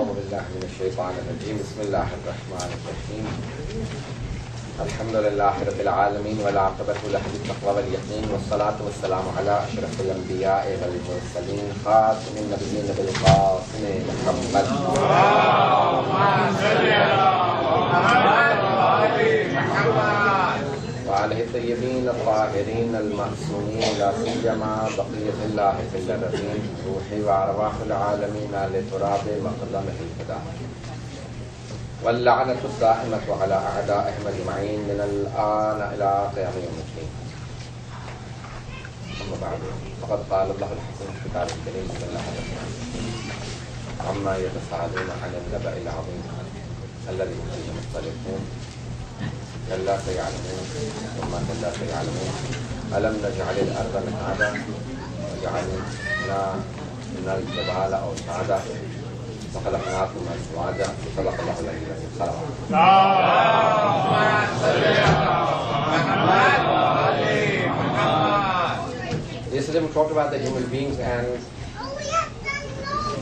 أعوذ بالله من الشيطان الرجيم بسم الله الرحمن الرحيم الحمد لله رب العالمين والعاقبة له للتقوى واليقين والصلاة والسلام على أشرف الأنبياء والمرسلين خاتم النبيين بالقاسم محمد وعليه الطيبين الطاهرين المعصومين لا سيما بقية الله في الأرضين روحي وأرواح العالمين لتراب مقدمه الفداء واللعنة الدائمة على أعدائهم أجمعين من الآن إلى قيام يوم الدين. أما بعد فقد قال الله الحكيم في كتابه الكريم بسم الله الرحمن الرحيم عما يتساءلون عن النبأ العظيم الذي هم فيه مختلفون كلا سيعلمون ثم كلا سيعلمون ألم نجعل الأرض مهادا وجعلنا من الجبال أوتادا وخلقناكم أزواجا صدق الله العلي العظيم. صلوات. Yesterday we talked about the human beings and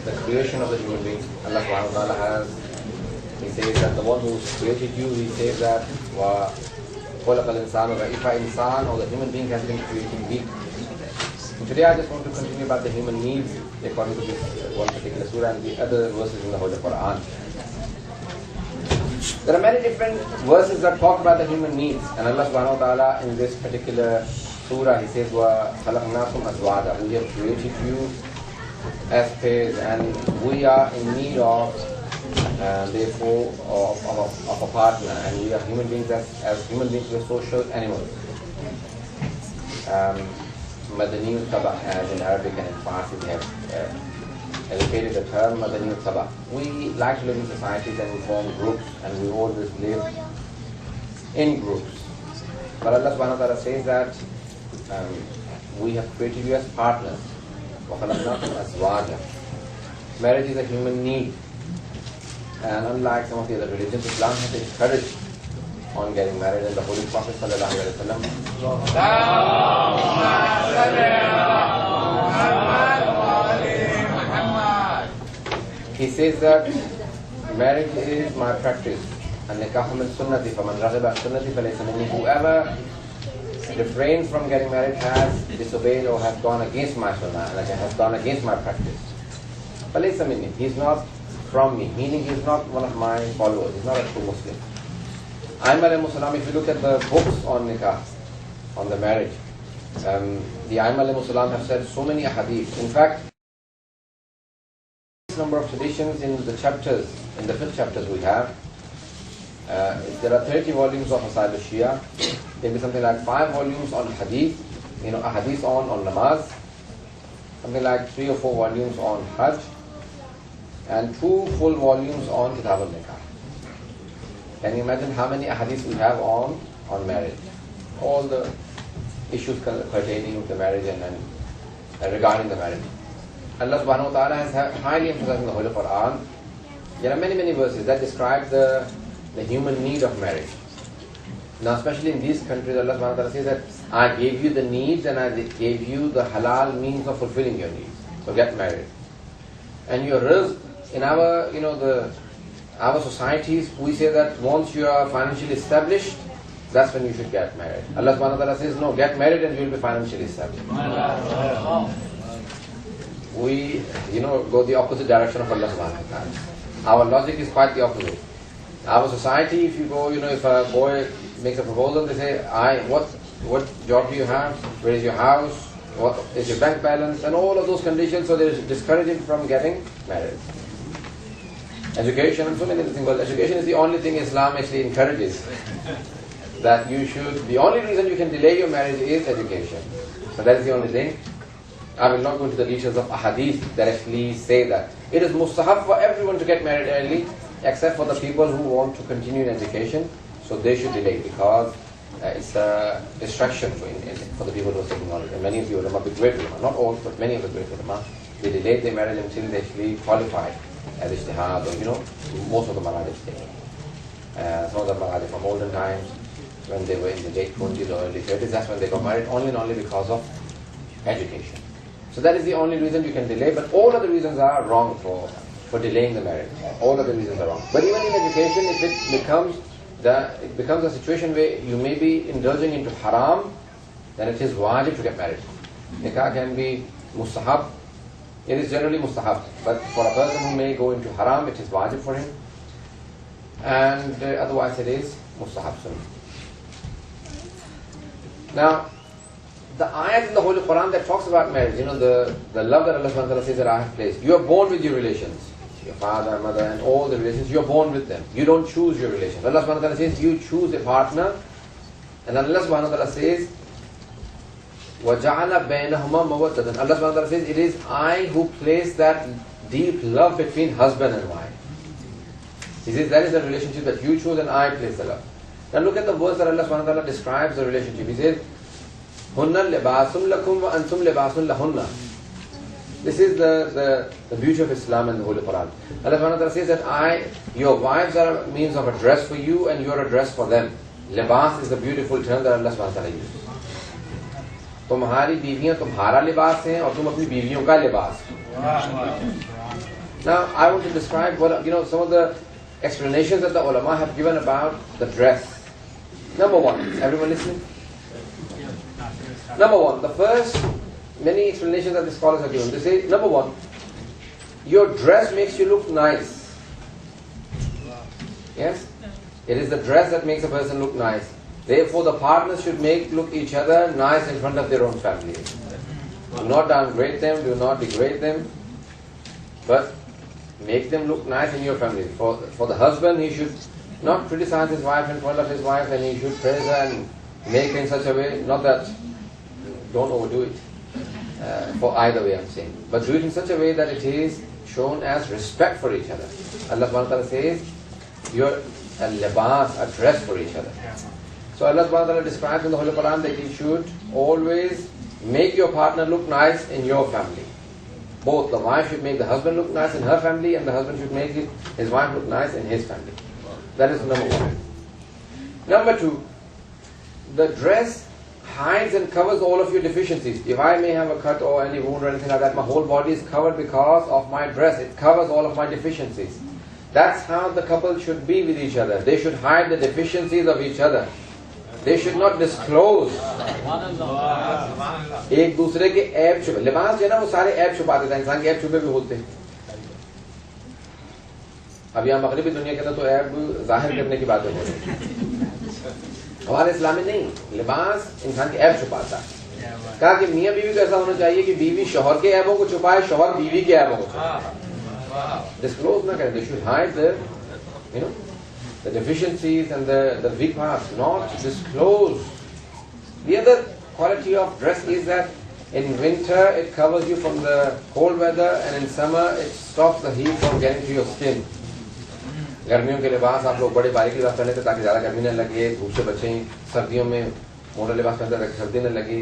the creation of the human beings. Allah subhanahu wa ta'ala has, He says that the one who created you, He says that وَخَلَقَ الْإِنسَانُ ضَعِيفًا insan, or the human being has been created weak. So today I just want to continue about the human needs according to this one particular surah and the other verses in the Holy Quran. There are many different verses that talk about the human needs, and Allah subhanahu wa ta'ala in this particular surah He says وَخَلَقْنَاكُمْ أَزْوَاجًا, we have created you as pairs and we are in need of therefore of a partner, and we are human beings. As human beings we are social animals. Madani Taba, as in Arabic and in Farsi we have allocated the term Madani Taba. We like to live in societies and we form groups, and we always live in groups. But Allah subhanahu wa ta'ala says that we have created you as partners. وَخَلَقْنَاكُمْ أَزْوَاجًا. Marriage is a human need. And unlike some of the other religions, Islam has encouraged on getting married, and the Holy Prophet sallallahu alaihi wasallam he says that marriage is my practice. النكاح من سنتي فمن رغب عن سنتي فليس مني. Whoever refrains from getting married has disobeyed or has gone against my sunnah, and has gone against my practice. فليس مني. He is not from me, meaning he is not one of my followers, he is not a true Muslim. Aimma alayhimus salam, if you look at the books on nikah, on the marriage, the Aimma alayhimus salam have said so many ahadith. In fact, this number of traditions in the chapters, in the 5 chapters we have, there are 30 volumes of Masail al-Shia, there will be something like 5 volumes on hadith, a hadith on namaz, something like 3 or 4 volumes on hajj, and 2 full volumes on Kitab al-Nikah. Can you imagine how many ahadith we have on marriage? All the issues pertaining to marriage and regarding the marriage. Allah subhanahu wa ta'ala has highly emphasized in the Holy Quran. There are many verses that describe the human need of marriage. Now especially in these countries, Allah subhanahu wa ta'ala says that I gave you the needs and I gave you the halal means of fulfilling your needs. So get married. And your rizq, in our, our societies, we say that once you are financially established, that's when you should get married. Allah subhanahu wa ta'ala says, no, get married and you will be financially established. We, go the opposite direction of Allah subhanahu wa ta'ala. Our logic is quite the opposite. Our society, if you go, if a boy makes a proposal, they say, what job do you have? Where is your house? What is your bank balance? And all of those conditions, so they discourage him from getting married. Education and so many other things. But education is the only thing Islam actually encourages. That you should, the only reason you can delay your marriage is education. So that is the only thing. I will not go into the details of ahadith that actually say that. It is mustahab for everyone to get married early, except for the people who want to continue in education. So they should delay, because it's a distraction for the people who are taking knowledge. And many of the ulama, the great ulama, not all, but many of the great ulama, they delayed their marriage until they actually qualified as ijtihad, or most of them are not ijtihad. Some of them are from olden times, when they were in the late 20s or early 30s, that's when they got married, only and only because of education. So that is the only reason you can delay, but all other reasons are wrong for for delaying the marriage. All other reasons are wrong. But even in education, if it becomes a situation where you may be indulging into haram, then it is wajib to get married. Nikah can be mustahab. It is generally mustahab. But for a person who may go into haram, it is wajib for him. And otherwise it is mustahab sunnah. Now, the ayat in the Holy Quran that talks about marriage, the love that Allah subhanahu wa ta'ala says that I have placed. You are born with your relations. Your father, mother, and all the relations, you are born with them. You don't choose your relations. Allah subhanahu wa ta'ala says you choose a partner. And Allah subhanahu wa ta'ala says, وَجَعَلَ بَيْنَهُمَا مَوَدَّةً. Allah subhanahu wa ta'ala says, it is I who place that deep love between husband and wife. He says that is the relationship that you choose and I place the love. Now look at the verse that Allah subhanahu wa ta'ala describes the relationship. He says, هُنَّ لِبَاسٌ لَكُمْ وَأَنْتُمْ لِبَاسٌ لَهُنَّ. This is the beauty of Islam and the Holy Quran. Allah subhanahu wa ta'ala says that your wives are a means of a dress for you and you are a dress for them. Libas is the beautiful term that Allah subhanahu wa ta'ala uses. تمہاری بیویاں تمہارا لباس ہیں اور تم اپنی بیویوں کا لباس. Now I want to describe some of the explanations that the ulama have given about the dress. Number one, is everyone listening? Number one, the first many explanations that the scholars have given. They say, number one, your dress makes you look nice. Yes? It is the dress that makes a person look nice. Therefore, the partners should look each other nice in front of their own family. Do not downgrade them, do not degrade them, but make them look nice in your family. For the husband, he should not criticize his wife in front of his wife, and he should praise her and make her in such a way, not that, don't overdo it, for either way I'm saying, but do it in such a way that it is shown as respect for each other. Allah subhanahu wa ta'ala says, you're a libas, a dress for each other. So Allah subhanahu wa ta'ala describes in the Holy Quran that you should always make your partner look nice in your family. Both the wife should make the husband look nice in her family, and the husband should make his wife look nice in his family. That is number one. Number two, the dress hides and covers all of your deficiencies. If I may have a cut or any wound or anything like that, my whole body is covered because of my dress. It covers all of my deficiencies. That's how the couple should be with each other. They should hide the deficiencies of each other. They should not disclose. ایک دوسرے کے عیب چھپے. لباس جو ہے نا وہ سارے عیب چھپاتے تھے. انسان کے عیب چھپے بھی ہوتے ہیں. اب یہاں مغربی دنیا کے اندر تو عیب ظاہر کرنے کی باتیں ہو رہی ہیں. ہمارے اسلام میں نہیں. لباس انسان کے عیب چھپاتا ہے. کہا کہ میاں بیوی کو ایسا ہونا چاہیے کہ بیوی شوہر کے عیبوں کو چھپائے, شوہر بیوی کے عیبوں کو چھپائے. ڈسکلوز نہ کریں. They should hide the deficiencies and the weak parts, not disclose. The other quality of dress is that in winter it covers you from the cold weather, and in summer it stops the heat from getting to your skin. گرمیوں کے لباس آپ لوگ بڑے باریک لباس پہنے تھے تاکہ زیادہ گرمی نہ لگے, دھوپ سے بچیں. سردیوں میں موٹا لباس پہنتے تاکہ سردی نہ لگے.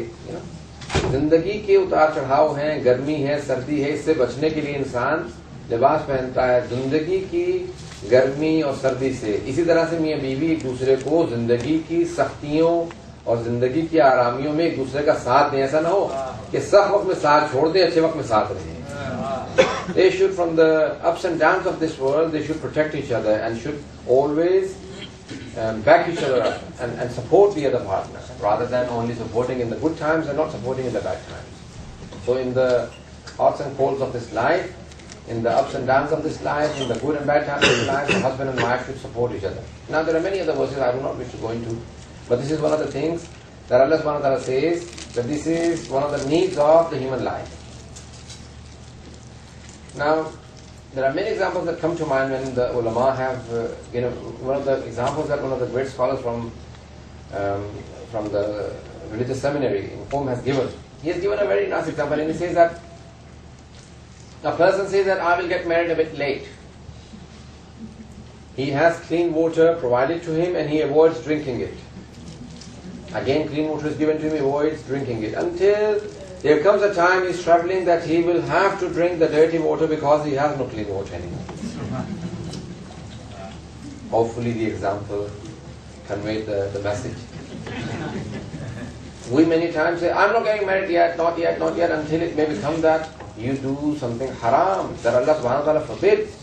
زندگی کے اتار چڑھاؤ ہیں, گرمی ہے, سردی ہے, اس سے بچنے کے لیے انسان لباس پہنتا ہے زندگی کی گرمی اور سردی سے. اسی طرح سے میاں بیوی ایک دوسرے کو زندگی کی سختیوں اور زندگی کی آرامیوں میں ایک دوسرے کا ساتھ دیں. ایسا نہ ہو کہ سخت وقت میں ساتھ چھوڑ دیں, اچھے وقت میں ساتھ رہیں. They should, from the ups and downs of this world, they should protect each other and should always back each other up and support the other partner, rather than only supporting in the good times and not supporting in the bad times. So in the hots and colds of this life, in the ups and downs of this life, in the good and bad times of this life, the husband and wife should support each other. Now there are many other verses I do not wish to go into, but this is one of the things that Allah subhanahu wa ta'ala says, that this is one of the needs of the human life. Now, there are many examples that come to mind when the ulama have, one of the examples that one of the great scholars from the religious seminary in Qom has given. He has given a very nice example, and he says that a person says that I will get married a bit late. He has clean water provided to him and he avoids drinking it. Again, clean water is given to him, he avoids drinking it. Until there comes a time he's traveling that he will have to drink the dirty water because he has no clean water anymore. Hopefully the example conveyed the message. We many times say, I'm not getting married yet, not yet, until it may become that you do something haram that Allah subhanahu wa ta'ala forbids.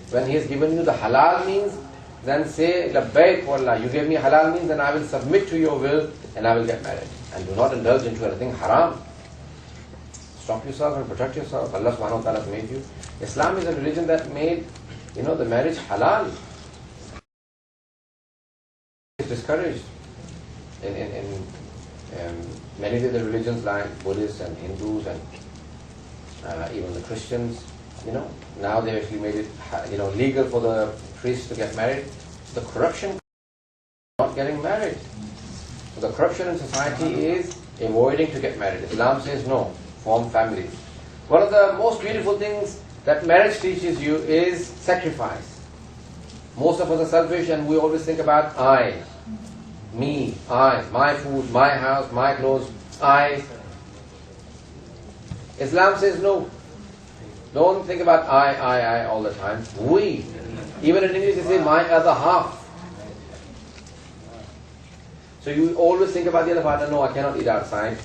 When He has given you the halal means, then say, labbaik wallah, you gave me halal means, then I will submit to your will and I will get married. And do not indulge into anything haram. Stop yourself and protect yourself. Allah subhanahu wa ta'ala has made you. Islam is a religion that made, the marriage halal. It's discouraged. In many of the religions like Buddhists and Hindus and even the Christians, now they actually made it, legal for the priests to get married. The corruption, not getting married. So the corruption in society is avoiding to get married. Islam says no, form families. One of the most beautiful things that marriage teaches you is sacrifice. Most of us are selfish and we always think about I, me, I, my food, my house, my clothes, I. Islam says no. Don't think about I all the time. We. Even in English they say my other half. So you always think about the other partner. No, I cannot eat outside.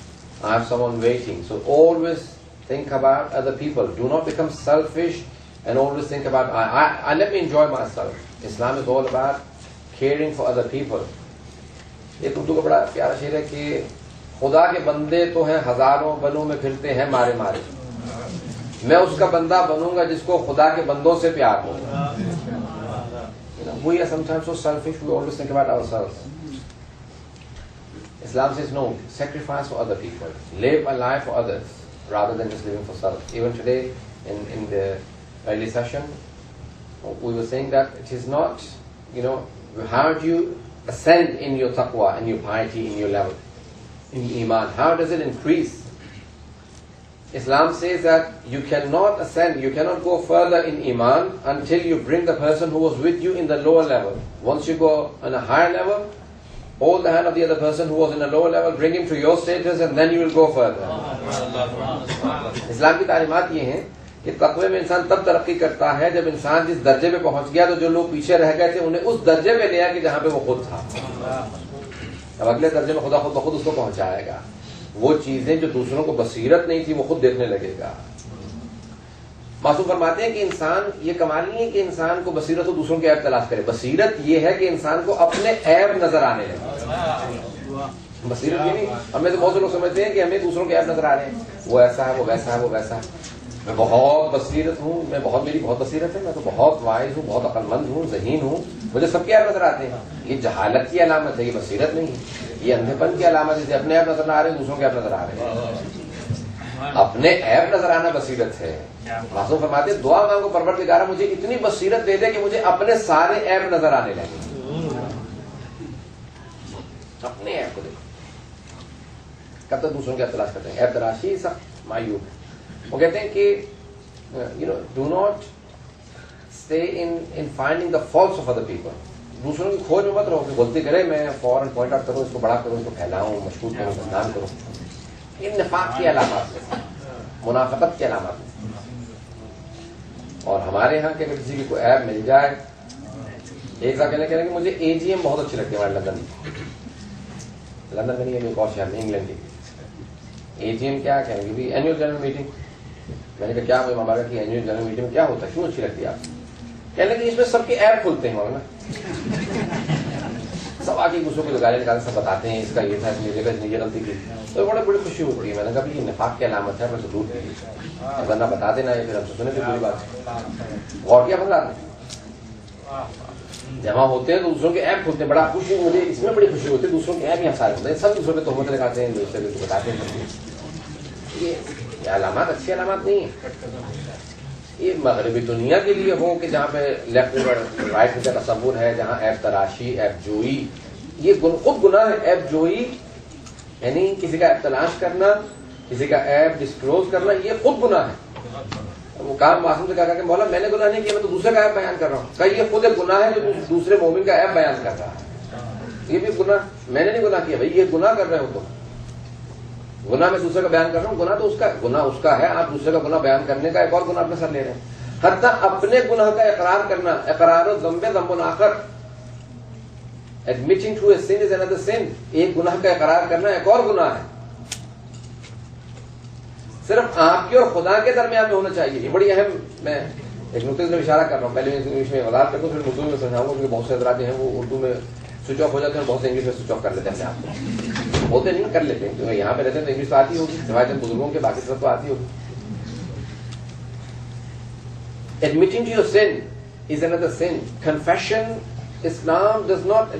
I have someone waiting. So always think about other people. Do not become selfish and always think about I let me enjoy myself. Islam is all about caring for other people. ایک اردو کا بڑا پیارا شعر ہے کہ خدا کے بندے تو ہیں ہزاروں بنوں میں پھرتے ہیں مارے مارے میں اس کا بندہ بنوں گا جس کو خدا کے بندوں سے پیار ہو. We are sometimes so selfish, we always think about ourselves. Islam says no, sacrifice for other people, live a life for others rather than just living for self. Even today in the early session we were saying that it is not, how do you ascend in your taqwa, in your piety, in your level, in iman? How does it increase? Islam says that you cannot ascend, you cannot go further in iman until you bring the person who was with you in the lower level. Once you go on a higher level, hold the hand of the other person who was in a lower level, bring him to your status, and then you will go further. اسلام کی تعلیمات یہ ہیں کہ تقوی میں انسان تب ترقی کرتا ہے جب انسان جس درجے پہ پہنچ گیا تو جو لوگ پیچھے رہ گئے تھے انہیں اس درجے پہ لیا کہ جہاں پہ وہ خود تھا. اب اگلے درجے میں خدا خود بخود اس کو پہنچائے گا. وہ چیزیں جو دوسروں کو بصیرت نہیں تھی وہ خود دیکھنے لگے گا. معصوم فرماتے ہیں کہ انسان یہ کمال نہیں ہے کہ انسان کو بصیرت ہو دوسروں کے عیب تلاش کرے. بصیرت یہ ہے کہ انسان کو اپنے عیب نظر آنے لگے. بصیرت یہ نہیں. ہمیں تو بہت سے لوگ سمجھتے ہیں کہ ہمیں دوسروں کے عیب نظر آ رہے ہیں, وہ ایسا ہے, وہ ویسا ہے, وہ ویسا ہے. میں بہت بصیرت ہوں, میری بہت بصیرت ہے, میں تو بہت واعظ ہوں, بہت عقل مند ہوں, ذہین ہوں, مجھے سب کے عیب نظر آتے ہیں. یہ جہالت کی علامت ہے, یہ بصیرت نہیں ہے. یہ اندھے پن کی علامت ہے. جیسے اپنے عیب نظر آ رہے ہیں دوسروں کے عیب نظر آ رہے ہیں. اپنے عیب نظر آنا بصیرت ہے. معصوم فرماتے ہیں دعا مانگو پروردگارا مجھے اتنی بصیرت دے دے کہ مجھے اپنے سارے عیب نظر آنے لگے. اپنے عیب کو دیکھو. کب تک دوسروں کے عیب تلاش کرتے ہیں؟ عیب تراشی سخت مایوب. وہ کہتے ہیں کہ do not stay in finding the faults of other people. دوسروں کی کھوج میں مت رہو کہ غلطی کرے میں فوراً پوائنٹ آؤٹ کروں, اس کو بڑا کروں, اس کو پھیلاؤں, مشہور کروں, بدنام کروں. یہ نفاق کی علامات ہیں, منافقت کی علامات ہیں. اور ہمارے یہاں کہ اگر کسی کی کوئی ایپ مل جائے, ایک صاحب کہنے کہ مجھے AGM بہت اچھی لگتی ہے ہمارے لندن میں نہیں ہے, ایک اور شہر میں انگلینڈ کی. AGM کیا کہیں گے بھی اینوئل جنرل میٹنگ. میں نے کہا کیا ہمارا کہ اینوئل جنرل میٹنگ کیا ہوتا ہے, کیوں اچھی لگتی ہے آپ؟ کہنے لگے اس میں سب کے ایپ کھلتے ہیں مولانا, سب آگے دوسروں کو گالیاں نکالتے سب بتاتے ہیں اس کا یہ تھا, اس نے یہ غلطی کی, تو بڑی خوشی ہوتی ہے. میں نے کہا یہ نفاق کی علامت ہے, میں سے دور کیجیے, اگر نہ بتا دینا یا پھر ہم سے سنے تھے پوری بات. غور کیا بتا رہے جمع ہوتے ہیں تو دوسروں کے ایپ کھولتے ہیں, بڑا خوشی, مجھے اس میں بڑی خوشی ہوتی ہے. دوسروں کے ایپ ہی سارے ہوتے ہیں, سب دوسروں پہ تہمت لگاتے ہیں, دوسرے کو بتاتے ہیں. یہ علامات اچھی علامات نہیں ہے. یہ مغربی دنیا کے لیے ہو کہ جہاں پہ لیفٹ رائٹ کا تصور ہے, جہاں ایپ تراشی, ایپ جوئی, یہ خود گناہ ہے. ایپ جوئی یعنی کسی کا ایپ تلاش کرنا, کسی کا ایپ ڈسکلوز کرنا, یہ خود گناہ ہے. وہ کام معصوم سے کہا کہ مولا میں نے گناہ نہیں کیا, میں تو دوسرے کا ایپ بیان کر رہا ہوں. کہ یہ خود ایک گناہ ہے جو دوسرے مومن کا ایپ بیان کر رہا ہے. یہ بھی گناہ, میں نے نہیں گناہ کیا بھائی, یہ گناہ کر رہے ہو تم. گناہ میں دوسرے کا بیان کر رہا ہوں, گناہ تو اس کا ہے, آپ دوسرے کا گناہ بیان کرنے کا ایک اور گناہ اپنے سر لے رہے ہیں. حتیٰ اپنے گناہ کا اقرار کرنا, اقرار و ذنب ذنب آخر, Admitting to a sin is another sin. ایک گناہ کا اقرار کرنا ایک اور گناہ ہے. صرف آپ کے اور خدا کے درمیان میں ہونا چاہیے. یہ بڑی اہم, میں ایک نقطے سے اشارہ کر رہا ہوں. پہلے میں انگلش میں وضاحت کرتا ہوں, پھر اردو میں سمجھاؤں گا, کیونکہ بہت سے حضرات جو ہیں وہ اردو میں سوئچ آف ہو جاتے ہیں, بہت سے انگلش میں سوئچ آف کر لیتے ہیں اپنے آپ کو. ہوتے نہیں کر لیتے, کیونکہ یہاں پہ رہتے ہیں تو انگلش تو آتی ہوگی, سوائے چند بزرگوں کے, باقی سب تو آتی ہوگی. Admitting to your sin is another sin. Confession, Islam does not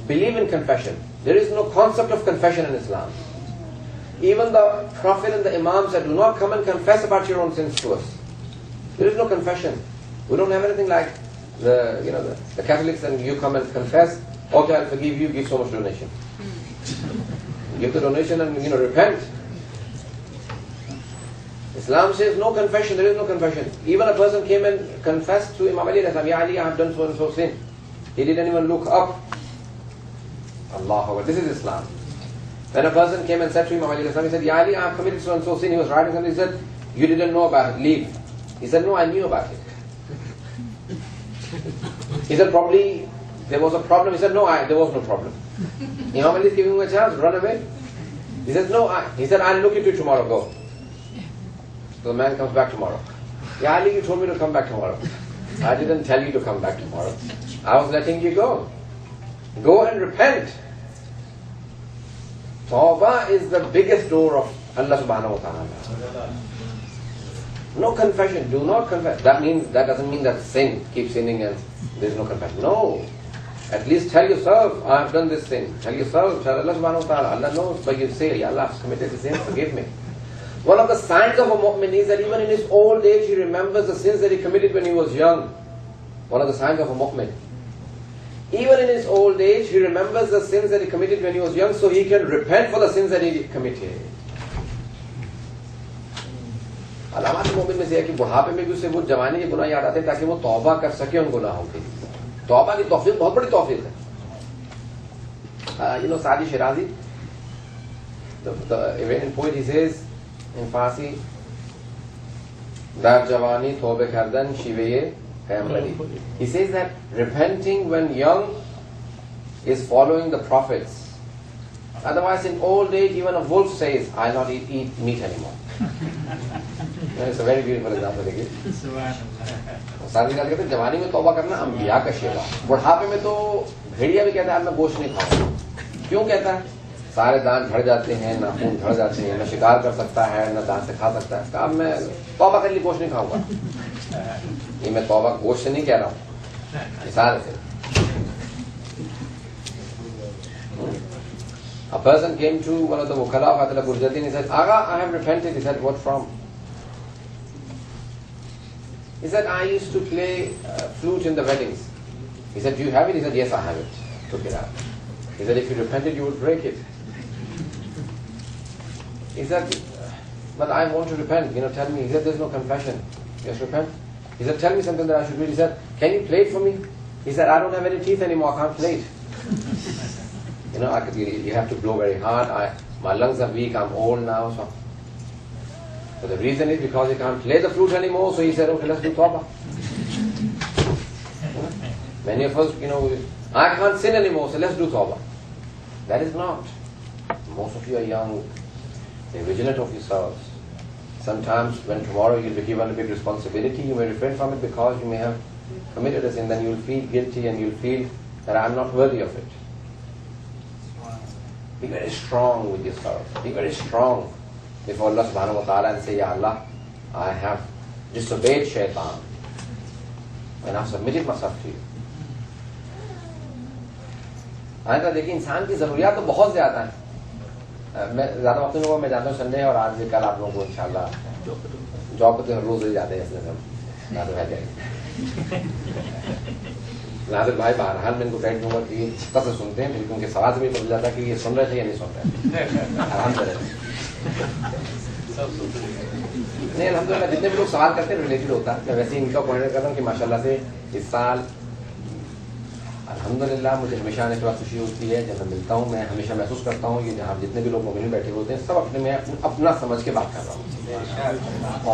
believe in confession. There is no concept of confession in Islam. Even the Prophet and the Imam said, do not come and confess about your own sins to us. There is no confession. We don't have anything like the Catholics, and you come and confess, okay, I'll forgive you, give so much donation. Give the donation and repent. Islam says no confession, there is no confession. Even a person came and confessed to Imam Ali, Ya Ali, I have done so and so sin. He didn't even look up. Allahu Akbar. This is Islam. When a person came and said to Imam Ali, he said, Ya Ali, I have committed so and so sin. He was writing something, he said, you didn't know about it, leave. He said, no, I knew about it. He said, probably there was a problem. He said, no, there was no problem. Imam Ali is giving him a chance, run away. He says, no, he said, I'll look into it tomorrow, go. So the man comes back tomorrow. Ya Ali, you told me to come back tomorrow. I didn't tell you to come back tomorrow. I was letting you go. Go and repent. Tawbah is the biggest door of Allah subhanahu wa ta'ala. No confession. Do not confess. That doesn't mean that sin. Keep sinning and there is no confession. No. At least tell yourself, I have done this sin. Tell yourself, tell Allah subhanahu wa ta'ala. Allah knows, but you say, Ya Allah, I've committed this sin, forgive me. One of the signs of a mu'min is that even in his old age, he remembers the sins that he committed when he was young. One of the signs of a mu'min. Even in his old age, he remembers the sins that he committed when he was young, so he can repent for the sins that he committed. علامات مومن میں سے ہے کہ بڑھاپے میں بھی اسے وہ جوانی کے گناہ یاد آتے ہیں تاکہ وہ توبہ کر سکے ان گناہوں کی. توبہ کی توفیق بہت بڑی توفیق ہے. Saadi Shirazi, the Iranian poet, he says in Farsi, در جوانی توبه کردن شیوه پیامبری. He says that repenting when young is following the prophets. Otherwise, in old age, even a wolf says, I'll not eat meat anymore. It's a very beautiful example. سادی کہتے ہیں جوانی میں توبہ کرنا انبیاء کا شیوا. بڑھاپے میں تو بھیڑیا بھی کہتا ہے میں گوشت نہیں کھاؤں. کیوں کہتا ہے؟ سارے دانت جھڑ جاتے ہیں, ناخن جھڑ جاتے ہیں, نہ شکار کر سکتا ہے, نہ دانت سے کھا سکتا ہے. کہا میں توبہ کے لیے گوشت نہیں کھاؤں گا. یہ میں توبہ گوشت سے نہیں کہہ رہا ہوں, مثال ہے. A person came to one of the Wukala of Atala Burjadin. He said, Agha, I have repented. He said, what from? He said, I used to play flute in the weddings. He said, do you have it? He said, yes, I have it. Took it out. He said, if you repented, you would break it. He said, but I want to repent. Tell me. He said, there's no confession. Just repent. He said, tell me something that I should read. He said, can you play it for me? He said, I don't have any teeth anymore. I can't play it. You have to blow very hard. My lungs are weak. I'm old now. So the reason is because he can't play the flute anymore. So he said, okay, let's do tawbah. Many of us, I can't sin anymore, so let's do tawbah. That is not. Most of you are young. Be vigilant of yourselves. Sometimes when tomorrow you'll be given a big responsibility, you may refrain from it because you may have committed a sin. Then you'll feel guilty and you'll feel that I'm not worthy of it. Be very strong with yourself. Be very strong before Allah subhanahu wa ta'ala and say, Ya Allah, I have disobeyed shaitan and I've submitted myself to you. آئندہ دیکھیں انسان کی ضروریات تو بہت زیادہ ہیں. میں زیادہ وقت نہیں ہوا, میں جانتا ہوں سنڈے اور آج کل آپ لوگوں کو انشاءاللہ جاب پہ روز ہی جاتے ہیں. اس میں سب ناظر بھائی جائیں. ناظر بھائی بہرحال میں ان کو کہہ دوں گا کہ کس سے سنتے ہیں, کیونکہ سوال سے بھی پتہ چلتا ہے کہ یہ سن رہے تھے یا نہیں سن رہے. آرام سے رہتے نہیں. الحمدللہ جتنے بھی لوگ سوال کرتے ہیں ریلیٹڈ ہوتا ہے. میں ویسے ہی ان کا پوائنٹ کر رہا ہوں کہ ماشاء اللہ سے اس سال الحمدللہ مجھے ہمیشہ آنے کے بعد خوشی ہوتی ہے. جب میں ملتا ہوں میں ہمیشہ محسوس کرتا ہوں کہ جہاں جتنے بھی لوگ مومنین بیٹھے ہوتے ہیں سب اپنے میں اپنا سمجھ کے بات کر رہا ہوں.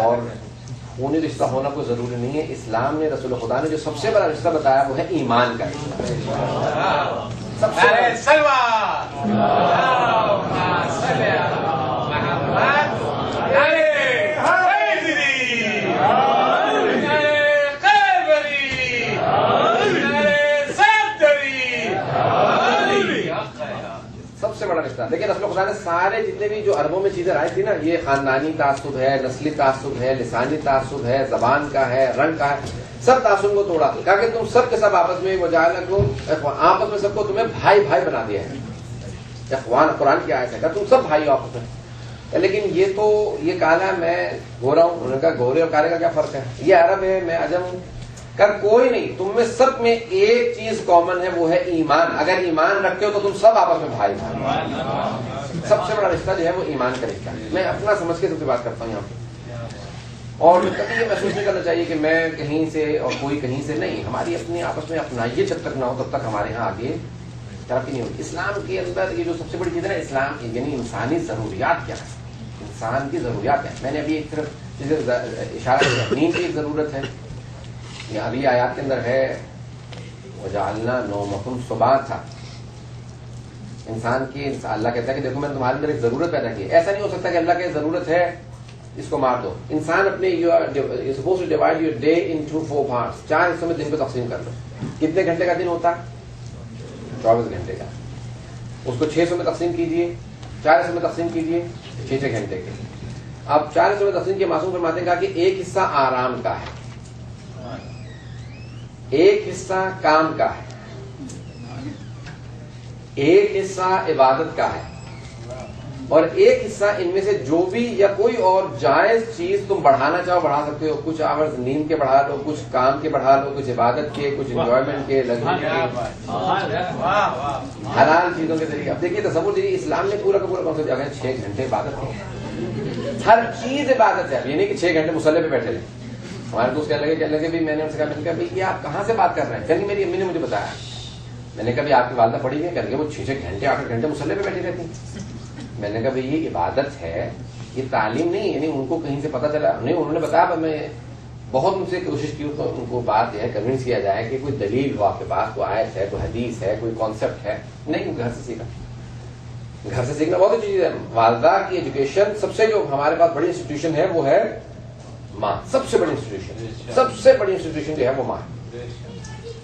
اور خونی رشتہ ہونا کوئی ضروری نہیں ہے. اسلام نے, رسول خدا نے جو سب سے بڑا رشتہ بتایا وہ ہے ایمان کا. سب سے بڑا رشتہ. لیکن رسول خدا نے سارے جتنے بھی جو عربوں میں چیزیں آئی تھی نا، یہ خاندانی تعصب ہے، نسلی تعصب ہے، لسانی تعصب ہے، زبان کا ہے، رنگ کا ہے، سب تعصب کو توڑا. کہا کہ تم سب کے سب آپس میں آپس میں سب کو تمہیں بھائی بھائی بنا دیا ہے. اخوان قرآن کی آیت ہے کہ تم سب بھائی ہو آپس میں. لیکن یہ تو یہ کالا ہے، میں گورا ہوں. انہوں نے کہا گورے اور کالے کا کیا فرق ہے؟ یہ عرب ہے، میں عجم ہوں. کوئی نہیں، تم میں سب میں ایک چیز کامن ہے، وہ ہے ایمان. اگر ایمان رکھتے ہو تو تم سب آپس میں بھائی بھائی. سب سے بڑا رشتہ جو ہے وہ ایمان کا رشتہ ہے. میں اپنا سمجھ کے تم سے بات کرتا ہوں یہاں پہ. اور کبھی یہ محسوس نہیں کرنا چاہیے کہ میں کہیں سے اور کوئی کہیں سے نہیں. ہماری اپنی آپس میں اپنائیت جب تک نہ ہو تب تک ہمارے یہاں آگے ترقی نہیں ہوتی. اسلام کے اندر یہ جو سب سے بڑی چیز ہے نا، اسلام یعنی انسانی ضروریات کیا ہے، انسان کی ضروریات ہے. میں نے ابھی ایک طرف اشارہ کیا، نیند کی ایک ضرورت ہے. یہ ابھی آیات کے اندر ہے وَجَعَلْنَا نَوْمَكُمْ سُبَاتًا. انسان کی اللہ کہتا ہے کہ دیکھو میں نے تمہارے اندر ایک ضرورت پیدا کی. ایسا نہیں ہو سکتا کہ اللہ کی ضرورت ہے اس کو مار دو. انسان اپنے supposed to divide your day into 4 parts. 4 حصوں میں دن کو تقسیم کر دو. کتنے گھنٹے کا دن ہوتا ہے؟ 24 گھنٹے کا. اس کو 6 حصوں میں تقسیم کیجئے، 4 حصوں میں تقسیم کیجئے، 6 گھنٹے کے. اب 4 حصوں میں تقسیم کے معصوم فرماتے ہیں کہا کہ ایک حصہ آرام کا ہے، ایک حصہ کام کا ہے، ایک حصہ عبادت کا ہے، اور ایک حصہ ان میں سے جو بھی یا کوئی اور جائز چیز تم بڑھانا چاہو بڑھا سکتے ہو. کچھ آورز نیند کے بڑھا لو، کچھ کام کے بڑھا لو، کچھ عبادت کے، کچھ انجوائمنٹ کے، لگنے کے، حلال چیزوں کے ذریعے. اب دیکھیے تصور دیجیے، اسلام نے پورا کا پورا کانسیپٹ اگر 6 گھنٹے عبادت کی، ہر چیز عبادت ہے. یہ نہیں کہ 6 گھنٹے مصلی پہ بیٹھے رہے. ہمارے دوست کہنے لگے بھی، میں نے ان سے کہا بھائی یہ آپ کہاں سے بات کر رہے ہیں؟ کہیں میری امی نے مجھے بتایا. میں نے کہا بھی آپ کی والدہ پڑھی ہے؟ کہیں وہ 6 گھنٹے 8 گھنٹے مصلی پہ بیٹھی رہتی. میں نے کہا بھائی یہ عبادت ہے، یہ تعلیم نہیں. یعنی ان کو کہیں سے پتا چلا نہیں، انہوں نے بتایا. میں بہت ان سے کوشش کی تو ان کو بات جو ہے کنوینس کیا جائے کہ کوئی دلیل ہو آپ کے پاس، کوئی آیت ہے، کوئی حدیث ہے، کوئی کانسیپٹ ہے. نہیں، گھر سے سیکھا. گھر سے سیکھنا بہت اچھی چیز ہے. والدہ کی ایجوکیشن سب سے جو ہمارے پاس بڑی انسٹیٹیوشن ہے وہ ہے ماں. سب سے بڑی انسٹیٹیوشن، سب سے بڑی انسٹیٹیوشن جو ہے وہ ماں.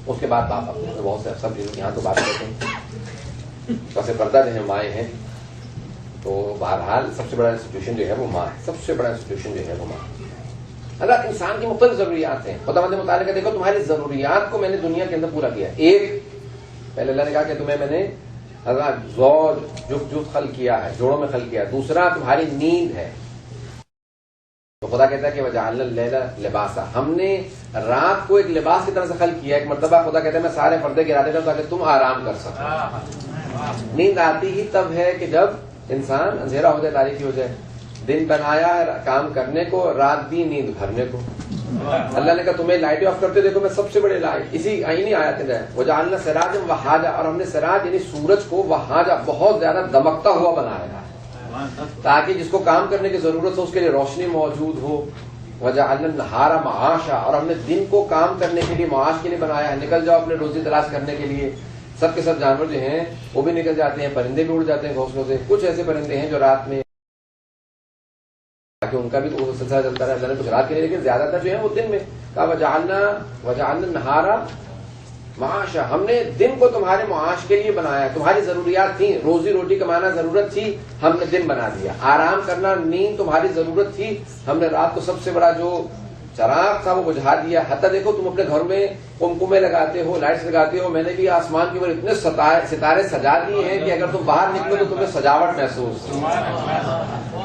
اس کے بعد باپ. اپنے بہت سے سب یہاں تو بات کرتے ہیں ویسے پردہ جو ہے مائیں ہیں. تو بہرحال سب سے بڑا انسٹیٹیوشن جو ہے وہ ماں ہے. سب سے بڑا انسٹیٹیوشن جو ہے وہ ماں. اللہ انسان کی مختلف ضروریات ہیں. خدا مند مطالعہ کا دیکھو، تمہاری ضروریات کو میں نے دنیا کے اندر پورا کیا. ایک پہلے اللہ نے کہا کہ تمہیں میں نے زوج جفت خلق کیا ہے، جوڑوں میں خلق کیا. دوسرا تمہاری نیند ہے. تو خدا کہتا ہے کہ وجعلنا اللیل لباسا، ہم نے رات کو ایک لباس کی طرح سے خلق کیا. ایک مرتبہ خدا کہتا ہے میں سارے پردے گرا دیتا ہوں تاکہ تم آرام کر سکو. نیند آتی ہی تب ہے کہ جب انسان اندھیرا ہو جائے، تاریکی ہو جائے. دن بنایا ہے کام کرنے کو، رات دی نیند بھرنے کو. اللہ نے کہا تمہیں لائٹیں آف کرتے دیکھو، میں سب سے بڑے لائٹ اسی آئینی آیات ہے. وجعلنا سراجا وہاجا، اور ہم نے سراج یعنی سورج کو وہاجا بہت زیادہ دمکتا ہوا بنایا ہے تاکہ جس کو کام کرنے کی ضرورت ہو اس کے لیے روشنی موجود ہو. وجعلنا النہار معاشا، اور ہم نے دن کو کام کرنے کے لیے، معاش کے لیے بنایا ہے. نکل جاؤ اپنے روزی تلاش کرنے کے لیے. سب کے سب جانور جو ہیں وہ بھی نکل جاتے ہیں، پرندے بھی اڑ جاتے ہیں گھونسلوں سے. کچھ ایسے پرندے ہیں جو رات میں، تاکہ ان کا بھی تو سلسلہ چلتا رہتا ہے. کچھ رات کے لیے، لیکن زیادہ تر جو ہے وہ دن میں. کہا وجعلنا النہار معاشا، ہم نے دن کو تمہارے معاش کے لیے بنایا. تمہاری ضروریات تھیں، روزی روٹی کمانا ضرورت تھی، ہم نے دن بنا دیا. آرام کرنا، نیند تمہاری ضرورت تھی، ہم نے رات کو سب سے بڑا جو چراغ تھا وہ بجھا دیا. حتیٰ دیکھو تم اپنے گھر میں قمقمے لگاتے ہو، لائٹس لگاتے ہو. میں نے بھی آسمان کے اوپر اتنے ستارے سجا دیے ہیں کہ اگر تم باہر نکلو تو تمہیں سجاوٹ محسوس.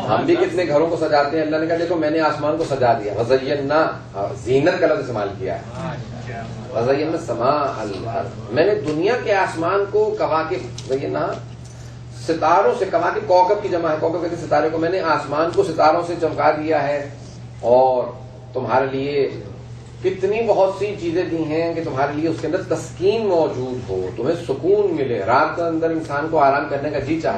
ہم بھی کتنے گھروں کو سجاتے ہیں. اللہ نے کہا دیکھو میں نے آسمان کو سجا دیا. وزینا، زینت کا لفظ استعمال کیا ہے. وزینا السماء الارض، میں نے دنیا کے آسمان کو کواکب، زینا ستاروں سے، کواکب کوکب کی جمع ہے، کوکب کہتے ستارے کو. میں نے آسمان کو ستاروں سے چمکا دیا ہے. اور تمہارے لیے کتنی بہت سی چیزیں دی ہیں کہ تمہارے لیے اس کے اندر تسکین موجود ہو، تمہیں سکون ملے. رات کے اندر انسان کو آرام کرنے کا جی چاہے.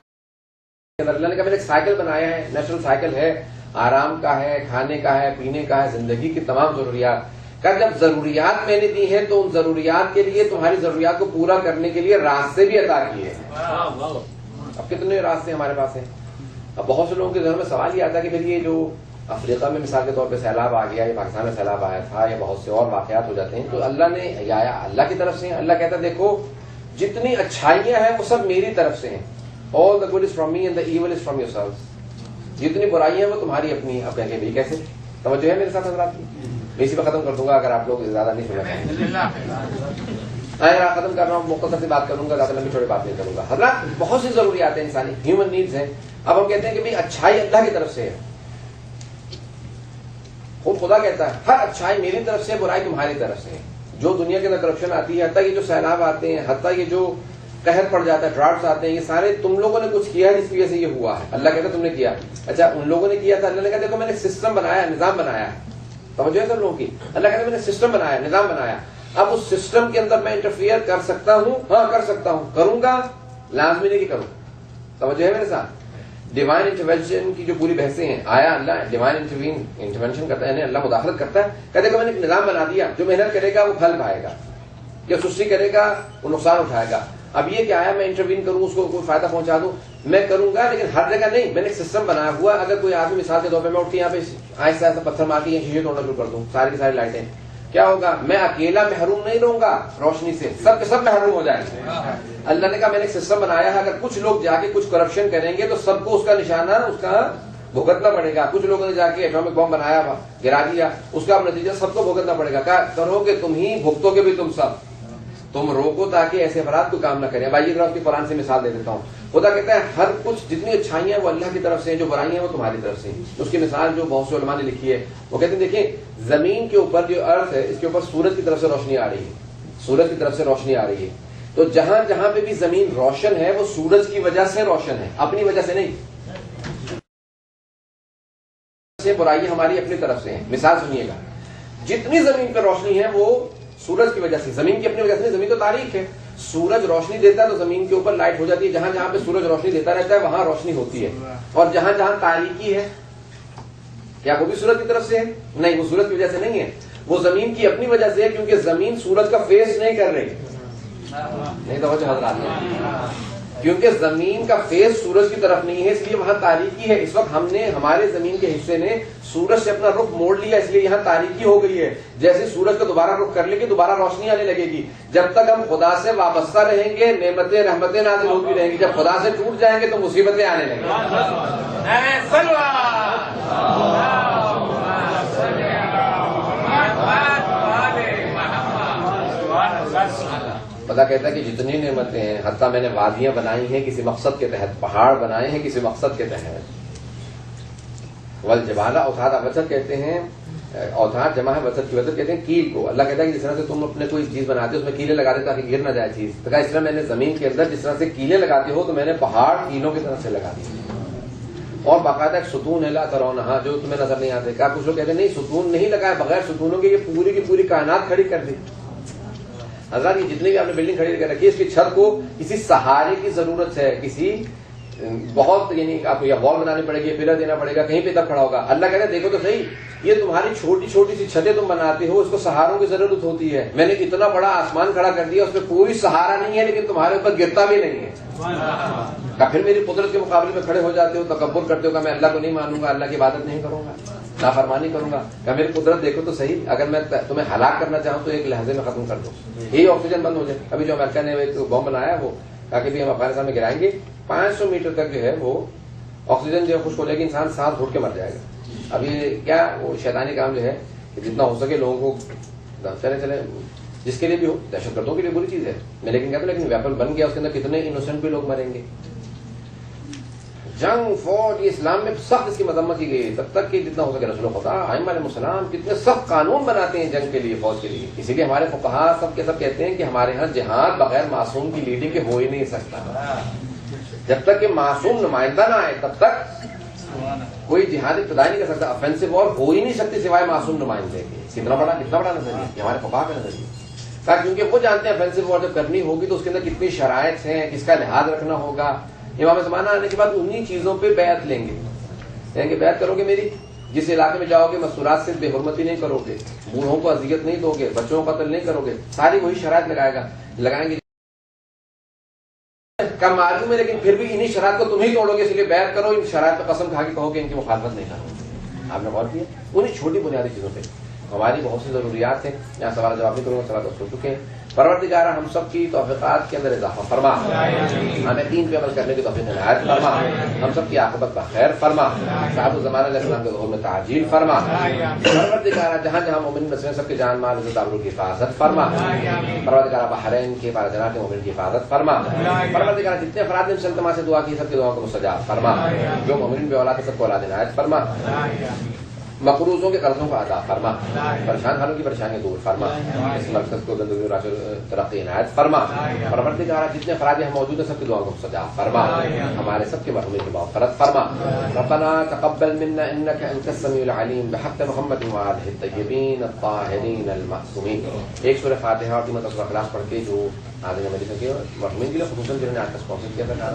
اللہ نے کہا میں نے ایک سائیکل بنایا ہے، نیچرل سائیکل ہے، آرام کا ہے، کھانے کا ہے، پینے کا ہے، زندگی کی تمام ضروریات. کہ جب ضروریات میں نے دی ہیں تو ان ضروریات کے لیے تمہاری ضروریات کو پورا کرنے کے لیے راستے بھی عطا کیے ہیں. اب کتنے راستے ہمارے پاس ہیں. اب بہت سے لوگوں کے ذہن میں سوال یہ آتا ہے کہ پھر یہ جو افریقہ میں مثال کے طور پہ سیلاب آ گیا یا پاکستان میں سیلاب آیا تھا یا بہت سے اور واقعات ہو جاتے ہیں تو اللہ نے یا اللہ کی طرف سے ہیں. اللہ کہتا ہے دیکھو جتنی اچھائیاں ہیں وہ سب میری طرف سے ہیں. All the good is from me and the evil is from yourselves. جتنی برائیاں ہیں وہ تمہاری اپنی. اب کہیں گے کیسے؟ توجہ ہے میرے ساتھ حضرات کی؟ میں اسی پہ ختم کر دوں گا اگر آپ لوگ زیادہ نہیں سننا چاہیں. اگر ختم کر رہا ہوں مختصر سے بات کروں گا, زیادہ لمبی چھوٹی بات نہیں کروں گا. حضرات بہت سی ضروریات ہیں انسانی, ہیومن نیڈز ہیں. اب ہم کہتے ہیں کہ بھائی اچھائی اللہ کی طرف سے ہے. خود خدا کہتا ہے ہر اچھائی میری طرف سے, برائی تمہاری طرف سے ہے. جو دنیا کے اندر کرپشن آتی ہے, حتیٰ یہ جو سیلاب آتے ہیں, حتیٰ یہ جو قہر پڑ جاتا ہے, ڈراؤٹس آتے ہیں, یہ سارے تم لوگوں نے کچھ کیا ہے جس کی وجہ سے یہ ہوا ہے. اللہ کہتا ہے تم نے کیا. اچھا ان لوگوں نے کیا تھا. اللہ نے کہا دیکھو میں نے سسٹم بنایا, نظام بنایا. توجہ ہے سب لوگوں کی. اللہ کہتا ہے میں نے سسٹم بنایا, نظام بنایا. اب اس سسٹم کے اندر میں انٹرفیئر کر سکتا ہوں. ہاں کر سکتا ہوں, کروں گا, لازمی نہیں کہ کروں. توجہ ہے میرے ساتھ. ڈیوائن انٹرونشن کی جو پوری بحثیں ہیں, آیا اللہ ڈیوائن انٹرونشن کرتا ہے, یعنی اللہ مداخلت کرتا ہے. کہتے کہ میں نے ایک نظام بنا دیا, جو محنت کرے گا وہ پھل پائے گا, جو سستی کرے گا وہ نقصان اٹھائے گا. اب یہ کہ آیا میں انٹروین کروں, اس کو کوئی فائدہ پہنچا دوں, میں کروں گا لیکن ہر جگہ نہیں. میں نے ایک سسٹم بنایا ہوا. اگر کوئی آدمی مثال کے طور پہ میں اٹھ کے یہاں پہ آہستہ آہستہ پتھر مارتی ہے, شیشے توڑنا شروع کر دوں, ساری کی ساری لائٹیں, کیا ہوگا؟ میں اکیلا محروم نہیں رہوں گا روشنی سے, سب کے سب محروم ہو جائیں گے. اللہ نے کہا میں نے ایک سسٹم بنایا ہے, اگر کچھ لوگ جا کے کچھ کرپشن کریں گے تو سب کو اس کا نشانہ اس کا بھگتنا پڑے گا. کچھ لوگوں نے جا کے ایٹامک بم بنایا, گرا دیا, اس کا نتیجہ سب کو بھگتنا پڑے گا. کیا کرو گے تم ہی, بھگتو گے بھی تم سب. تم روکو تاکہ ایسے افراد کو کام نہ کریں. بھائی ذرا اس کی قرآن سے مثال دے دیتا ہوں. خدا کہتا ہے ہر کچھ جتنی اچھائیاں ہیں وہ اللہ کی طرف سے ہیں, جو برائیاں ہیں وہ تمہاری طرف سے ہیں. اس کی مثال جو بہت سے علماء نے لکھی ہے, وہ کہتے ہیں دیکھیں زمین کے اوپر جو ارتھ ہے اس کے اوپر سورج کی طرف سے روشنی آ رہی ہے, سورج کی طرف سے روشنی آ رہی ہے. تو جہاں جہاں پہ بھی زمین روشن ہے وہ سورج کی وجہ سے روشن ہے, اپنی وجہ سے نہیں. برائیاں ہماری اپنی طرف سے ہیں. مثال سنیے گا, جتنی زمین پہ روشنی ہے وہ سورج کی وجہ سے, زمین کی اپنی وجہ سے نہیں. زمین تو تاریخ ہے, سورج روشنی دیتا ہے تو زمین کے اوپر لائٹ ہو جاتی ہے. جہاں جہاں پہ سورج روشنی دیتا رہتا ہے وہاں روشنی ہوتی ہے. اور جہاں جہاں تاریکی ہے کیا وہ بھی سورج کی طرف سے ہے؟ نہیں, وہ سورج کی وجہ سے نہیں ہے, وہ زمین کی اپنی وجہ سے ہے, کیونکہ زمین سورج کا فیس نہیں کر رہی. نہیں تو حضرات, کیونکہ زمین کا فیس سورج کی طرف نہیں ہے, اس لیے وہاں تاریکی ہے. اس وقت ہم نے ہمارے زمین کے حصے نے سورج سے اپنا رخ موڑ لیا, اس لیے یہاں تاریکی ہو گئی ہے. جیسے سورج کا دوبارہ رخ کر لے گی دوبارہ روشنی آنے لگے گی. جب تک ہم خدا سے وابستہ رہیں گے نعمتیں رحمتیں نازل ہوتی رہیں گی, جب خدا سے ٹوٹ جائیں گے تو مصیبتیں آنے لگیں گی. خدا کہتا ہے کہ جتنی نعمتیں ہیں, حتیٰ میں نے وادیاں بنائی ہیں کسی مقصد کے تحت, پہاڑ بنائے ہیں کسی مقصد کے تحت. والجبال اوتادا, وسط کہتے ہیں, اوتاد جمع ہے وسط کی, وسط کہتے ہیں کیل کو. اللہ کہتا ہے کہ جس طرح سے تم اپنے کوئی چیز بناتے ہو اس میں کیلیں لگاتے تاکہ گر نہ جائے چیز, تو کہا اس طرح میں نے زمین کے اندر جس طرح سے کیلیں لگاتے ہو تو میں نے پہاڑ کیلوں کی طرح سے لگا دی. اور باقاعدہ ایک ستون ہے لا ترونہا, جو تمہیں نظر نہیں آتے. کہا کچھ لوگ کہتے ہیں نہیں ستون نہیں لگایا, بغیر ستونوں کے یہ پوری کی پوری کائنات کھڑی کر دی. حضرات یہ جتنی بھی آپ نے بلڈنگ کھڑی کر رکھی ہے اس کی چھت کو کسی سہارے کی ضرورت ہے, کسی بہت, یعنی آپ کو یا وال بنانی پڑے گی, پلر دینا پڑے گا, کہیں پہ تب کھڑا ہوگا. اللہ کہتے ہیں دیکھو تو صحیح, یہ تمہاری چھوٹی چھوٹی سی چھتیں تم بناتے ہو, اس کو سہاروں کی ضرورت ہوتی ہے. میں نے اتنا بڑا آسمان کھڑا کر دیا, اس میں کوئی سہارا نہیں ہے لیکن تمہارے اوپر گرتا بھی نہیں ہے. پھر میری قدرت کے مقابلے میں کھڑے ہو جاتے ہو, تکبر کرتے ہو کہ میں اللہ کو نہیں مانوں گا, اللہ کی عبادت نہیں کروں گا, نافرمانی کروں گا. کہ میری قدرت دیکھو تو صحیح, اگر میں تمہیں ہلاک کرنا چاہوں تو ایک لحظے میں ختم کر دوں, یہی آکسیجن بند ہو جائے. ابھی جو امریکہ نے ایک بم بنایا وہ تاکہ بھی ہم افغانستان میں گرائیں گے, 500 میٹر تک جو ہے وہ آکسیجن جو ہے خشک ہو جائے گی, انسان سانس گھٹ کے مر جائے گا. اب یہ کیا وہ شیطانی کام جو ہے کہ جتنا ہو سکے لوگوں کو چلے جس کے لیے بھی ہو, دہشت گردوں کے لیے بری چیز ہے. میں لیکن کہتا ہوں لیکن ویپن بن گیا, اس کے اندر کتنے انوسنٹ بھی لوگ مریں گے. جنگ فوج یہ اسلام میں سخت اس کی مذمت کی گئی, تب تک کہ جتنا ہو سکے. رسول خدا ائمہ علیہ السلام کتنے سخت قانون بناتے ہیں جنگ کے لیے, فوج کے لیے. اسی لیے ہمارے فقہا سب کے سب کہتے ہیں کہ ہمارے ہاں جہاد بغیر معصوم کی لیڈنگ کے ہو ہی نہیں سکتا. جب تک کہ معصوم نمائندہ نہ آئے تب تک کوئی جہاد ابتدا نہیں کر سکتا. افینسو وار ہو ہی نہیں سکتی سوائے معصوم نمائندے کے. کتنا بڑا نظریہ یہ ہمارے فقہا کا نظریہ. کیونکہ وہ جانتے ہیں افینسو وار جب کرنی ہوگی تو اس کے اندر کتنی شرائط ہیں, کس کا لحاظ رکھنا ہوگا. امام زمانہ آنے کے بعد انہی چیزوں پہ بیعت لیں گے, کہیں گے بیعت کرو گے میری, جس علاقے میں جاؤ گے مستورات سے بے حرمتی نہیں کرو گے، بوڑھوں کو اذیت نہیں دو گے، بچوں کو قتل نہیں کرو گے، ساری وہی شرائط لگائیں گے کم معلوم ہے، لیکن پھر بھی انہی شرائط کو تم ہی توڑو گے، اس لیے بیعت کرو، ان شرائط پہ قسم کھا کے کہو کہ ان کی مخالفت نہیں کرو. آپ نے غور کیا انہیں چھوٹی بنیادی چیزوں پہ. ہماری بہت سی ضروریات ہیں، یہاں سوال جواب نہیں کروں گا، سوال ہو چکے ہیں. پروردگار ہم سب کی توفیقات کے اندر اضافہ فرما، ہمیں دین پہ عمل کرنے کی توفیق عنایت فرما، ہم سب کی عاقبت کا خیر فرما، صاحب الزمان علیہ السلام کے ظہور میں تعجیل فرما. پروردگار جہاں جہاں مومن بسیں سب کے جان مال عزت آبرو کی حفاظت فرما. پروردگار بحرین کے پارجنا کے مومن کی حفاظت فرما. پروردگار جتنے افراد نے مسلمہ سے دعا کی سب کی دعاؤں کو مستجاب فرما. جو مومن بے اولاد سب کو اولاد عنایت فرما. مقروضوں کے قرضوں کو ادا فرما. پریشان حالوں کی پریشانیاں دور فرما. اس مرکز کو زندگی راج ترقی عنایت فرما. پروردگار جتنے افراد یہاں موجود ہیں سب کی دعاؤں کو مستجاب فرما. ہمارے سب کے مرحومین کی مغفرت فرما. ربنا تقبل منا انك انت السميع العليم بحق محمد وآله الطيبين الطاهرين المعصومين. ایک سورہ فاتحہ اور تین سورہ اخلاص پڑھ کے جو آدمی مدینہ کے مرحومین کے لیے خصوصاً جنہوں نے آج کا اسپانسر کیا تھا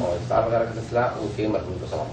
اور افطار وغیرہ کا سلسلہ ان کے مرحومین کو ثواب.